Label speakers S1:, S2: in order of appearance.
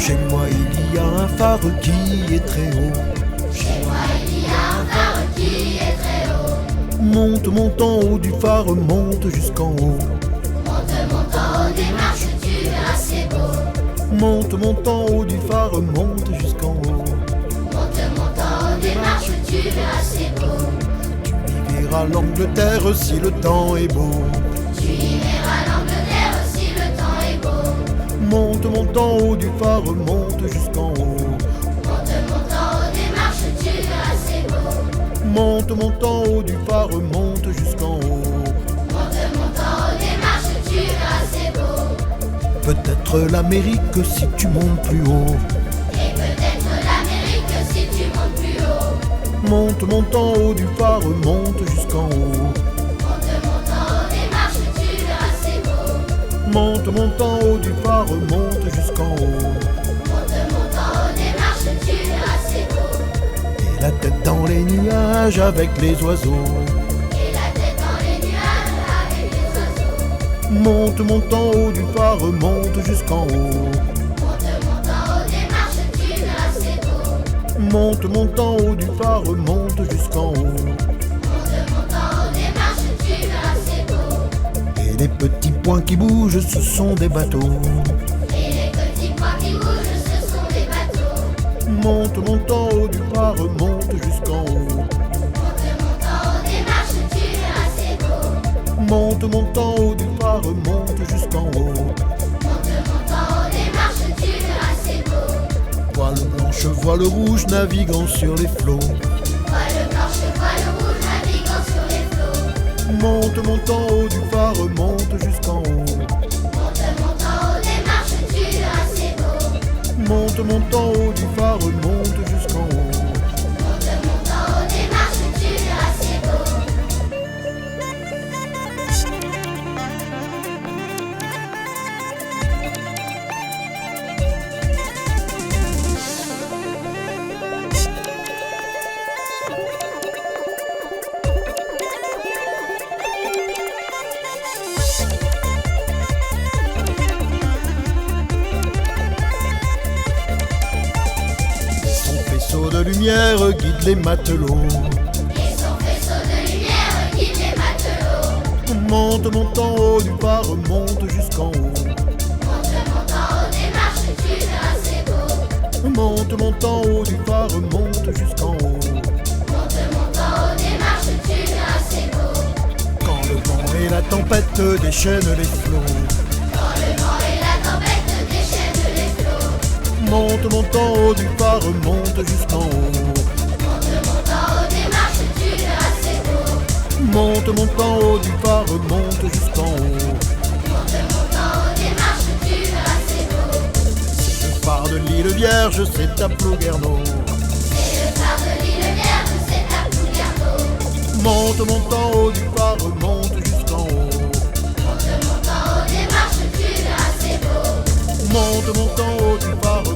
S1: Chez moi il y a un phare qui est très haut.
S2: Chez moi il y a un phare qui est très haut.
S1: Monte, monte en haut du phare, monte jusqu'en haut.
S2: Monte, monte en haut des marches, tu verras c'est beau.
S1: Monte, monte en haut du phare, monte jusqu'en haut.
S2: Monte, monte en haut des marches, tu verras c'est beau.
S1: Tu y verras l'Angleterre si le temps est beau.
S2: Tu y verras l'Angleterre si le temps est beau.
S1: Monte, monte en haut du phare, monte jusqu'en haut.
S2: Monte, monte en haut des marches, tu verras c'est beau.
S1: Monte, monte en haut du phare, monte jusqu'en haut.
S2: Monte, monte en haut des marches, tu verras c'est beau.
S1: Peut-être l'Amérique si tu montes plus haut.
S2: Et peut-être l'Amérique si tu montes plus haut.
S1: Monte, monte en haut du phare, monte jusqu'en haut.
S2: Monte, monte en haut des marches, tu verras c'est beau.
S1: Monte, monte en haut du phare, monte jusqu'en haut.
S2: Monte, monte en haut des marches, tu verras c'est beau.
S1: Et la tête dans les nuages avec les oiseaux.
S2: Et la tête dans les nuages avec les oiseaux.
S1: Monte, monte en haut du phare, monte jusqu'en haut.
S2: Monte, monte en haut des marches, tu verras c'est beau.
S1: Monte, monte en haut du phare, monte jusqu'en haut.
S2: Monte, monte en haut des marches, tu verras c'est beau.
S1: Et les petits points qui bougent, ce sont des bateaux.
S2: Et les petits points qui bougent, ce sont des bateaux.
S1: Monte, monte en haut du phare, monte jusqu'en haut.
S2: Monte, monte en haut des marches, tu verras c'est beau.
S1: Monte, monte en haut du phare, monte jusqu'en haut.
S2: Monte, monte en haut des marches, tu verras c'est beau.
S1: Voile blanche, voile rouge, naviguant sur les flots.
S2: Voile blanche, voile rouge, naviguant sur les flots.
S1: Monte, monte en haut du phare, monte jusqu'en haut.
S2: Monte, monte en haut des marches, tu verras c'est beau.
S1: Monte, monte en haut du phare, monte jusqu'en haut.
S2: Monte, monte en haut des marches, tu verras c'est beau.
S1: Son faisceau de lumière guide les matelots.
S2: Et son faisceau de lumière guide les matelots.
S1: Monte, monte en haut du phare, monte jusqu'en haut.
S2: Monte, monte en haut des marches, tu verras c'est beau.
S1: Monte, monte en haut du phare, monte jusqu'en haut.
S2: Monte, monte en haut des marches, tu verras c'est beau.
S1: Quand le vent et la tempête déchaînent les flots.
S2: Quand le vent et la tempête déchaînent les flots.
S1: Monte, monte en haut du phare, monte jusqu'en haut.
S2: Monte, monte en haut des marches, tu verras c'est beau.
S1: Monte, monte en haut du phare, monte jusqu'en haut.
S2: Monte, monte en haut des marches, tu verras c'est beau.
S1: Le phare de l'île Vierge, c'est à Plouguerneau.
S2: Et le phare de l'île Vierge, c'est à Plouguerneau.
S1: Monte, monte en haut du phare, monte jusqu'en haut.
S2: Monte, monte en haut des marches, tu verras c'est beau.
S1: Monte, monte en haut du phare,